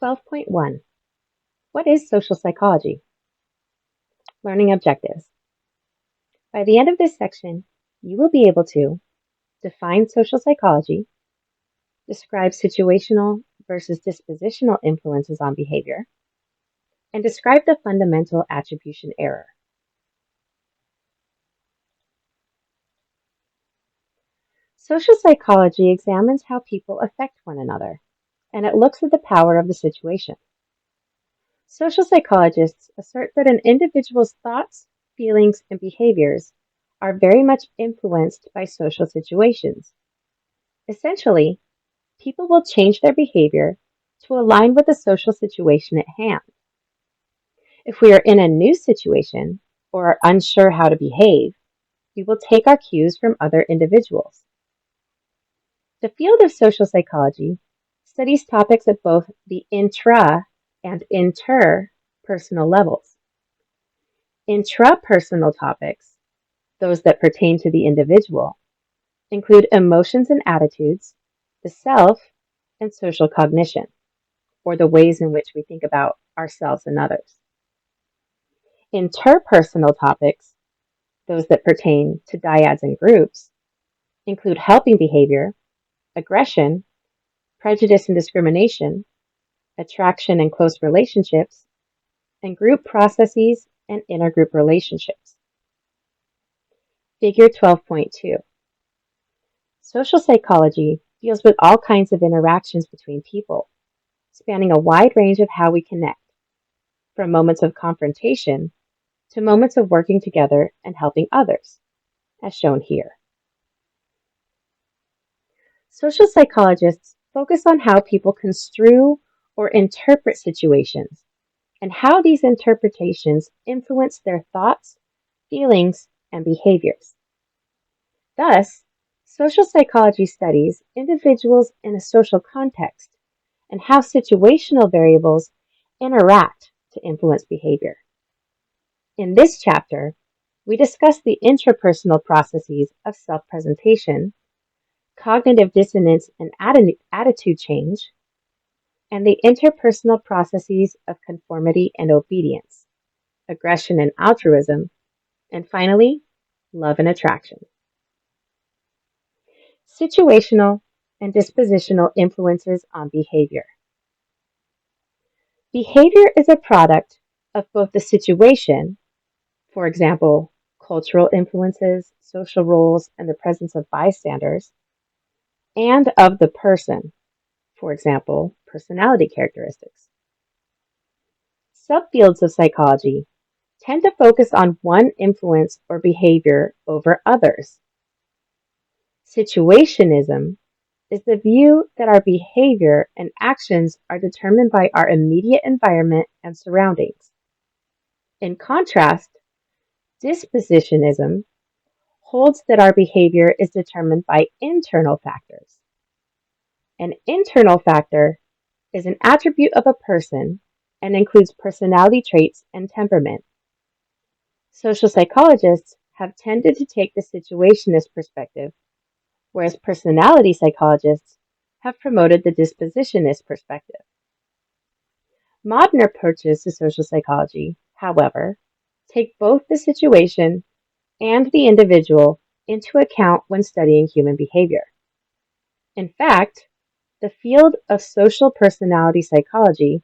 12.1. What is social psychology? Learning objectives. By the end of this section, you will be able to define social psychology, describe situational versus dispositional influences on behavior, and describe the fundamental attribution error. Social psychology examines how people affect one another, and it looks at the power of the situation. Social psychologists assert that an individual's thoughts, feelings, and behaviors are very much influenced by social situations. Essentially, people will change their behavior to align with the social situation at hand. If we are in a new situation or are unsure how to behave, we will take our cues from other individuals. The field of social psychology studies topics at both the intra and interpersonal levels. Intrapersonal topics, those that pertain to the individual, include emotions and attitudes, the self, and social cognition, or the ways in which we think about ourselves and others. Interpersonal topics, those that pertain to dyads and groups, include helping behavior, aggression, prejudice and discrimination, attraction and close relationships, and group processes and intergroup relationships. Figure 12.2. Social psychology deals with all kinds of interactions between people, spanning a wide range of how we connect, from moments of confrontation to moments of working together and helping others, as shown here. Social psychologists focus on how people construe or interpret situations and how these interpretations influence their thoughts, feelings, and behaviors. Thus, social psychology studies individuals in a social context and how situational variables interact to influence behavior. In this chapter, we discuss the intrapersonal processes of self-presentation, cognitive dissonance and attitude change, and the interpersonal processes of conformity and obedience, aggression and altruism, and finally, love and attraction. Situational and dispositional influences on behavior. Behavior is a product of both the situation, for example, cultural influences, social roles, and the presence of bystanders, and of the person, for example, personality characteristics. Subfields of psychology tend to focus on one influence or behavior over others. Situationism is the view that our behavior and actions are determined by our immediate environment and surroundings. In contrast, dispositionism holds that our behavior is determined by internal factors. An internal factor is an attribute of a person and includes personality traits and temperament. Social psychologists have tended to take the situationist perspective, whereas personality psychologists have promoted the dispositionist perspective. Modern approaches to social psychology, however, take both the situation and the individual into account when studying human behavior. In fact, the field of social personality psychology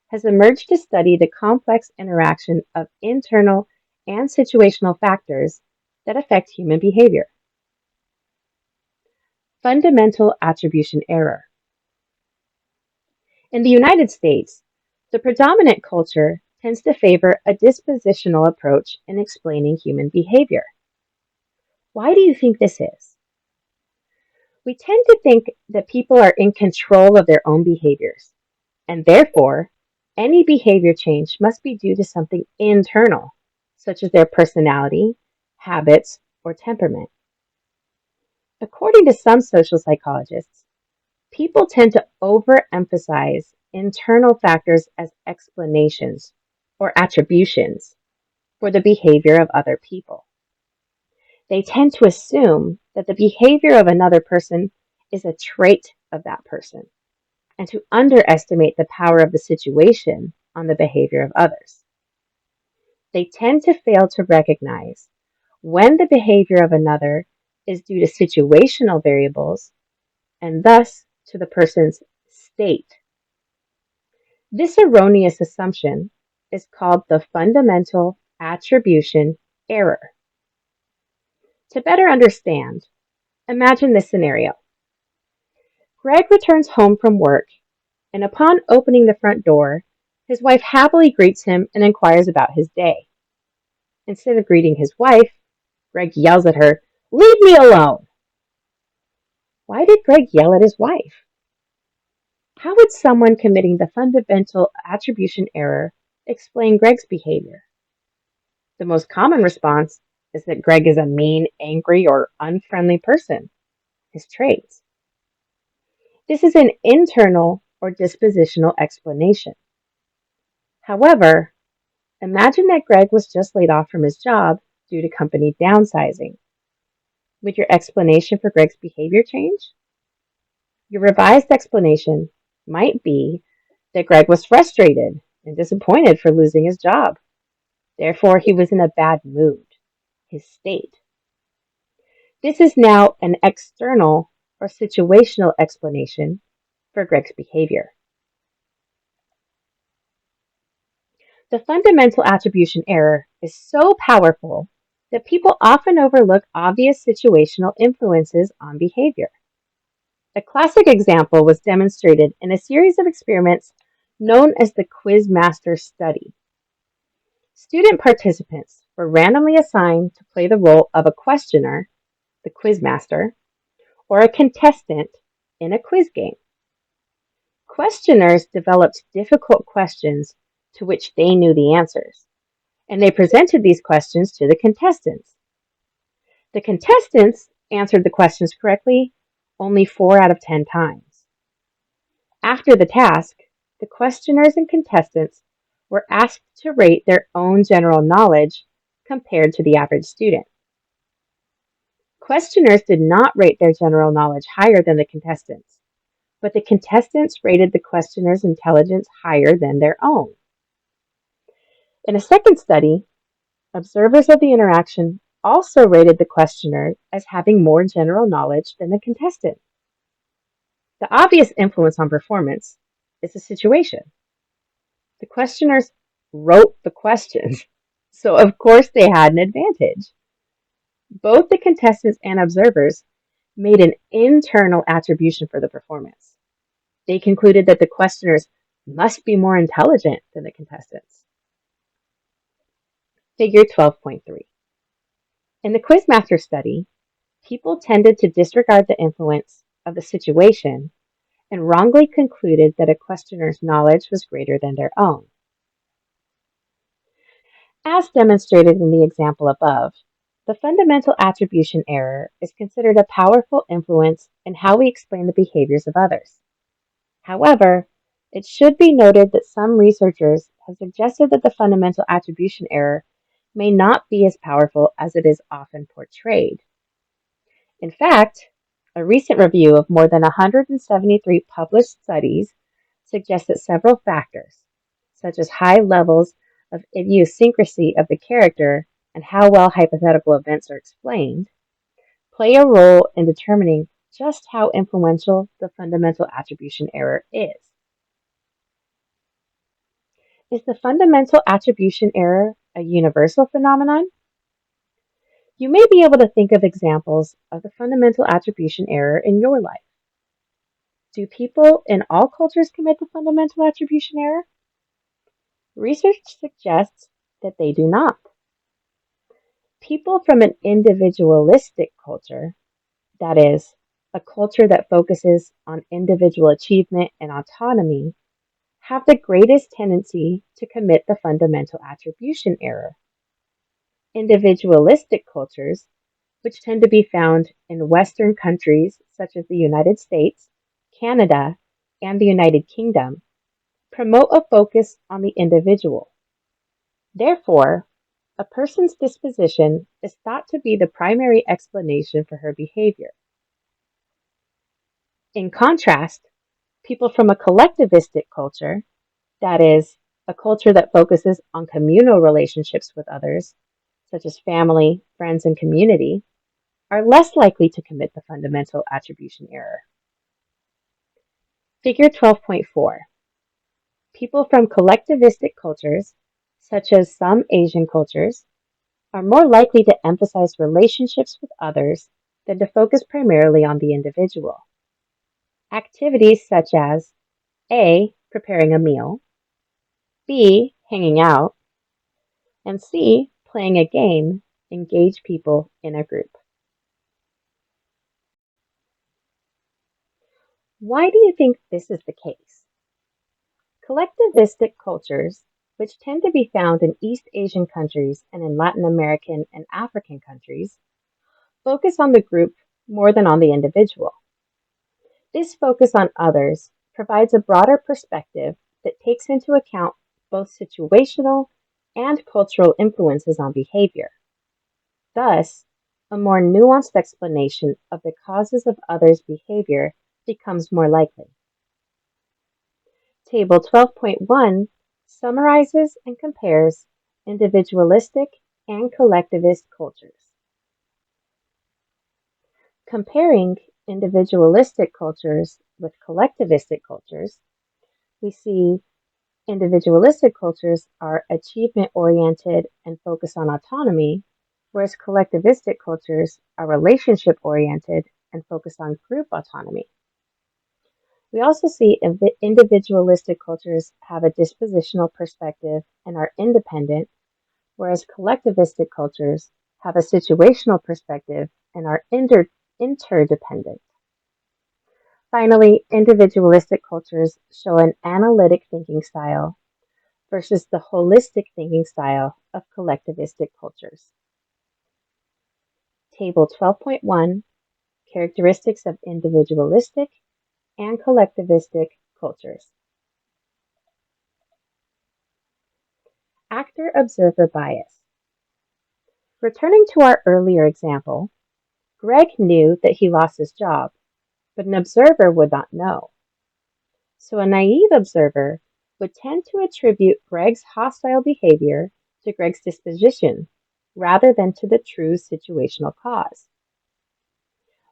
has emerged to study the complex interaction of internal and situational factors that affect human behavior. Fundamental attribution error. In the United States, the predominant culture tends to favor a dispositional approach in explaining human behavior. Why do you think this is? We tend to think that people are in control of their own behaviors, and therefore, any behavior change must be due to something internal, such as their personality, habits, or temperament. According to some social psychologists, people tend to overemphasize internal factors as explanations or attributions for the behavior of other people. They tend to assume that the behavior of another person is a trait of that person. and to underestimate the power of the situation on the behavior of others. They tend to fail to recognize when the behavior of another is due to situational variables and thus to the person's state. This erroneous assumption is called the fundamental attribution error. To better understand, imagine this scenario. Greg returns home from work, and upon opening the front door, his wife happily greets him and inquires about his day. Instead of greeting his wife, Greg yells at her, "Leave me alone!" Why did Greg yell at his wife? How would someone committing the fundamental attribution error explain Greg's behavior? The most common response is that Greg is a mean, angry, or unfriendly person, his traits. This is an internal or dispositional explanation. However, imagine that Greg was just laid off from his job due to company downsizing. Would your explanation for Greg's behavior change? Your revised explanation might be that Greg was frustrated and disappointed for losing his job. Therefore, he was in a bad mood, his state. This is now an external or situational explanation for Greg's behavior. The fundamental attribution error is so powerful that people often overlook obvious situational influences on behavior. A classic example was demonstrated in a series of experiments known as the Quizmaster study. Student participants were randomly assigned to play the role of a questioner, the quizmaster, or a contestant in a quiz game. Questioners developed difficult questions to which they knew the answers, and they presented these questions to the contestants. The contestants answered the questions correctly only 4 out of 10 times. After the task, the questioners and contestants were asked to rate their own general knowledge compared to the average student. Questioners did not rate their general knowledge higher than the contestants, but the contestants rated the questioners' intelligence higher than their own. In a second study, observers of the interaction also rated the questioner as having more general knowledge than the contestant. The obvious influence on performance is the situation. The questioners wrote the questions, so of course they had an advantage. Both the contestants and observers made an internal attribution for the performance. They concluded that the questioners must be more intelligent than the contestants. Figure 12.3. In the Quizmaster study, people tended to disregard the influence of the situation and wrongly concluded that a questioner's knowledge was greater than their own. As demonstrated in the example above, the fundamental attribution error is considered a powerful influence in how we explain the behaviors of others. However, it should be noted that some researchers have suggested that the fundamental attribution error may not be as powerful as it is often portrayed. In fact, a recent review of more than 173 published studies suggests that several factors, such as high levels of idiosyncrasy of the character and how well hypothetical events are explained, play a role in determining just how influential the fundamental attribution error is. Is the fundamental attribution error a universal phenomenon? You may be able to think of examples of the fundamental attribution error in your life. Do people in all cultures commit the fundamental attribution error? Research suggests that they do not. People from an individualistic culture, that is, a culture that focuses on individual achievement and autonomy, have the greatest tendency to commit the fundamental attribution error. Individualistic cultures, which tend to be found in Western countries such as the United States, Canada, and the United Kingdom, promote a focus on the individual. Therefore, a person's disposition is thought to be the primary explanation for her behavior. In contrast, People from a collectivistic culture, that is, a culture that focuses on communal relationships with others, such as family, friends, and community, are less likely to commit the fundamental attribution error. Figure 12.4. People from collectivistic cultures, such as some Asian cultures, are more likely to emphasize relationships with others than to focus primarily on the individual. Activities such as A. Preparing a meal, B. Hanging out, and C. Playing a game engage people in a group. Why do you think this is the case? Collectivistic cultures, which tend to be found in East Asian countries and in Latin American and African countries, focus on the group more than on the individual. This focus on others provides a broader perspective that takes into account both situational and cultural influences on behavior. Thus, a more nuanced explanation of the causes of others' behavior becomes more likely. Table 12.1 summarizes and compares individualistic and collectivist cultures. Comparing individualistic cultures with collectivistic cultures, we see individualistic cultures are achievement-oriented and focus on autonomy, whereas collectivistic cultures are relationship-oriented and focus on group autonomy. We also see individualistic cultures have a dispositional perspective and are independent, whereas collectivistic cultures have a situational perspective and are interdependent. Finally, individualistic cultures show an analytic thinking style versus the holistic thinking style of collectivistic cultures. Table 12.1 Characteristics of individualistic and collectivistic cultures. Actor-observer bias. Returning to our earlier example, Greg knew that he lost his job, but an observer would not know. So a naive observer would tend to attribute Greg's hostile behavior to Greg's disposition rather than to the true situational cause.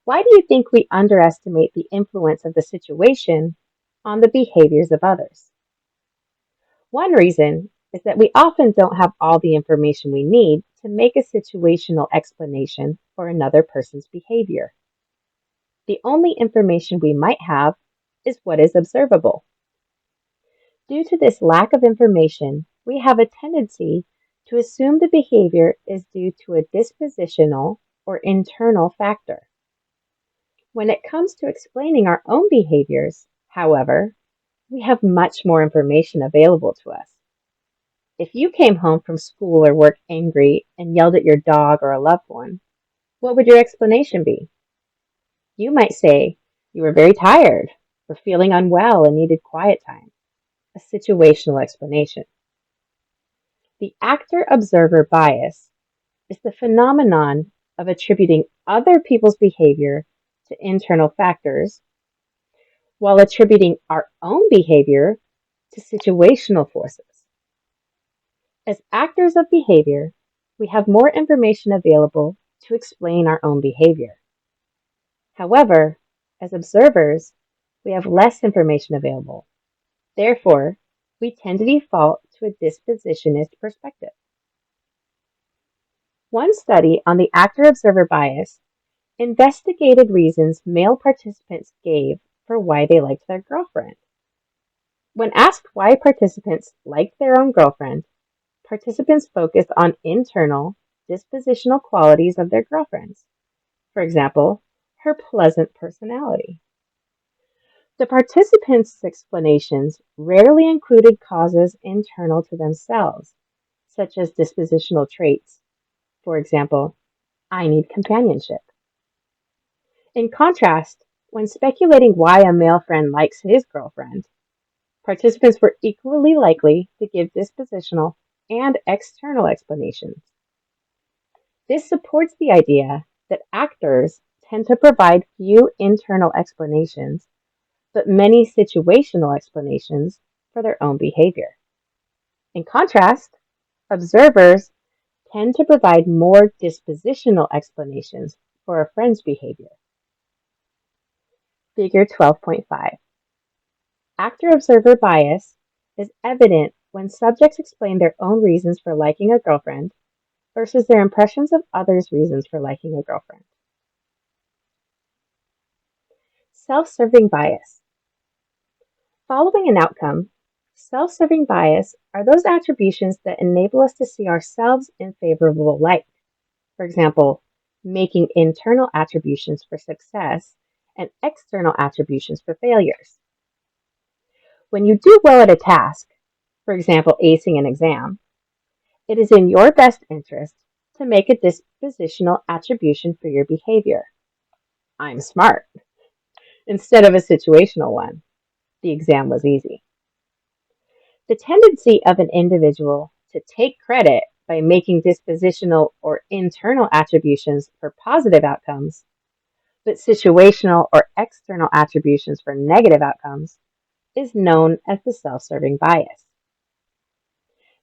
Why do you think we underestimate the influence of the situation on the behaviors of others? One reason is that we often don't have all the information we need to make a situational explanation for another person's behavior. The only information we might have is what is observable. Due to this lack of information, we have a tendency to assume the behavior is due to a dispositional or internal factor. When it comes to explaining our own behaviors, however, we have much more information available to us. If you came home from school or work angry and yelled at your dog or a loved one, what would your explanation be? You might say you were very tired or feeling unwell and needed quiet time, a situational explanation. The actor-observer bias is the phenomenon of attributing other people's behavior to internal factors while attributing our own behavior to situational forces. As actors of behavior, we have more information available to explain our own behavior. However, as observers, we have less information available. Therefore, we tend to default to a dispositionist perspective. One study on the actor-observer bias investigated reasons male participants gave for why they liked their girlfriend. When asked why participants liked their own girlfriend, participants focused on internal, dispositional qualities of their girlfriends. For example, her pleasant personality. The participants' explanations rarely included causes internal to themselves, such as dispositional traits. For example, I need companionship. In contrast, when speculating why a male friend likes his girlfriend, participants were equally likely to give dispositional and external explanations. This supports the idea that actors tend to provide few internal explanations but many situational explanations for their own behavior. In contrast, observers tend to provide more dispositional explanations for a friend's behavior. Figure 12.5. Actor-observer bias is evident when subjects explain their own reasons for liking a girlfriend versus their impressions of others' reasons for liking a girlfriend. Self-serving bias. Following an outcome, self-serving bias are those attributions that enable us to see ourselves in favorable light. For example, making internal attributions for success and external attributions for failures. When you do well at a task, for example, acing an exam, it is in your best interest to make a dispositional attribution for your behavior. I'm smart, instead of a situational one. The exam was easy. The tendency of an individual to take credit by making dispositional or internal attributions for positive outcomes, but situational or external attributions for negative outcomes, is known as the self-serving bias.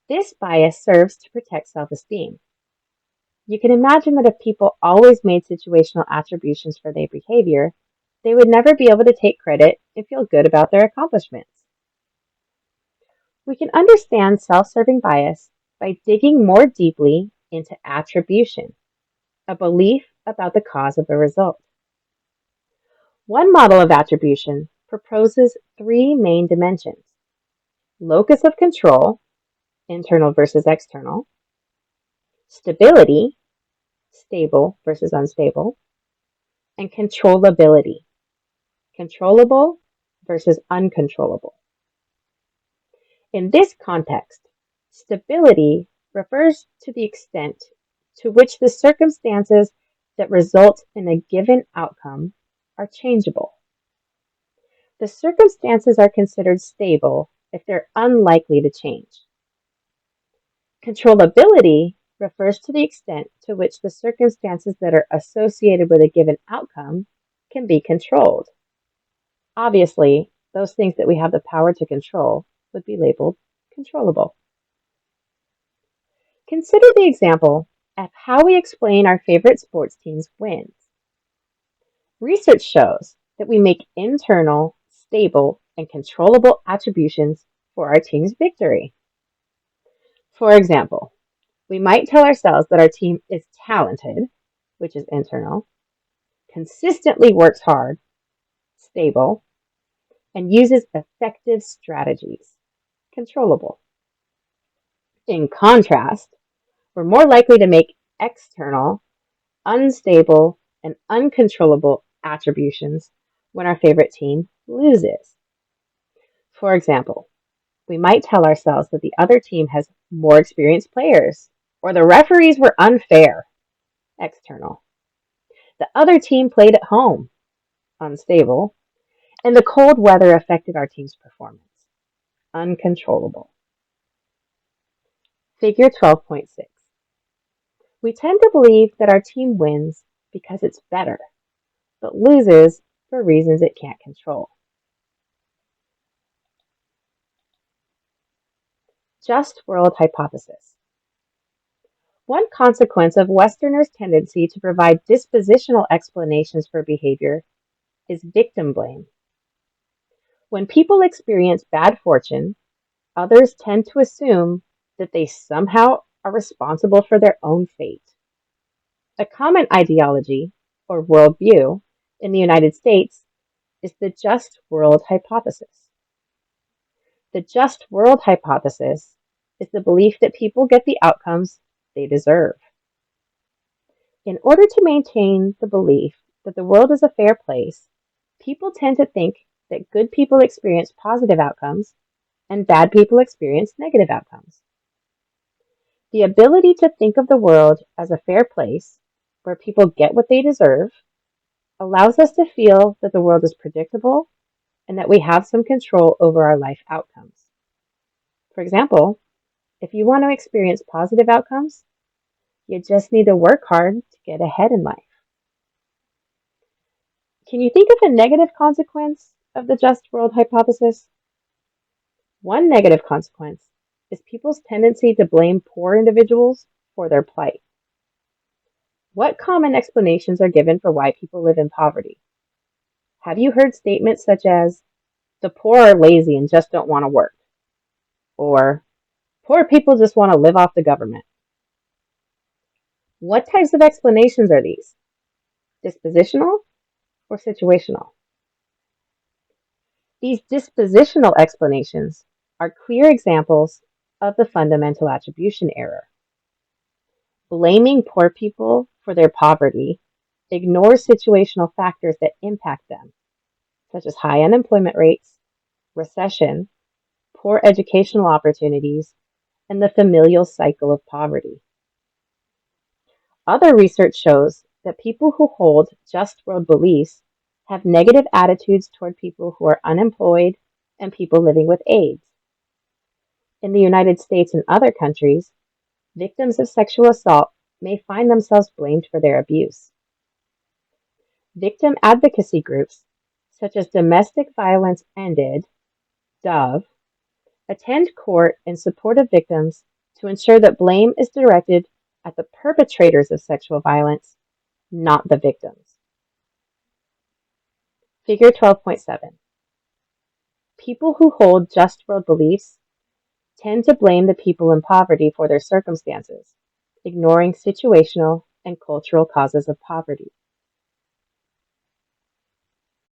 This bias serves to protect self-esteem. You can imagine that if people always made situational attributions for their behavior, they would never be able to take credit and feel good about their accomplishments. We can understand self-serving bias by digging more deeply into attribution, a belief about the cause of a result. One model of attribution proposes three main dimensions: locus of control, internal versus external; stability, stable versus unstable; and controllability, controllable versus uncontrollable. In this context, stability refers to the extent to which the circumstances that result in a given outcome are changeable. The circumstances are considered stable if they're unlikely to change. Controllability refers to the extent to which the circumstances that are associated with a given outcome can be controlled. Obviously, those things that we have the power to control would be labeled controllable. Consider the example of how we explain our favorite sports team's wins. Research shows that we make internal, stable, and controllable attributions for our team's victory. For example, we might tell ourselves that our team is talented, which is internal, consistently works hard, stable, and uses effective strategies, controllable. In contrast, we're more likely to make external, unstable, and uncontrollable attributions when our favorite team loses. For example, we might tell ourselves that the other team has more experienced players, or the referees were unfair, external. The other team played at home, unstable, and the cold weather affected our team's performance, uncontrollable. Figure 12.6. We tend to believe that our team wins because it's better, but loses for reasons it can't control. Just world hypothesis. One consequence of Westerners' tendency to provide dispositional explanations for behavior is victim blame. When people experience bad fortune, others tend to assume that they somehow are responsible for their own fate. A common ideology, or worldview, in the United States is the just world hypothesis. The just world hypothesis is the belief that people get the outcomes they deserve. In order to maintain the belief that the world is a fair place, people tend to think that good people experience positive outcomes and bad people experience negative outcomes. The ability to think of the world as a fair place where people get what they deserve allows us to feel that the world is predictable and that we have some control over our life outcomes. For example, if you want to experience positive outcomes, you just need to work hard to get ahead in life. Can you think of a negative consequence of the just world hypothesis? One negative consequence is people's tendency to blame poor individuals for their plight. What common explanations are given for why people live in poverty? Have you heard statements such as, the poor are lazy and just don't want to work? Or, poor people just want to live off the government? What types of explanations are these? Dispositional or situational? These dispositional explanations are clear examples of the fundamental attribution error. Blaming poor people for their poverty ignores situational factors that impact them, such as high unemployment rates, recession, poor educational opportunities, and the familial cycle of poverty. Other research shows that people who hold just world beliefs have negative attitudes toward people who are unemployed and people living with AIDS. In the United States and other countries, victims of sexual assault may find themselves blamed for their abuse. Victim advocacy groups, such as Domestic Violence Ended, DOVE, attend court in support of victims to ensure that blame is directed at the perpetrators of sexual violence, not the victims. Figure 12.7. People who hold just world beliefs tend to blame the people in poverty for their circumstances, ignoring situational and cultural causes of poverty.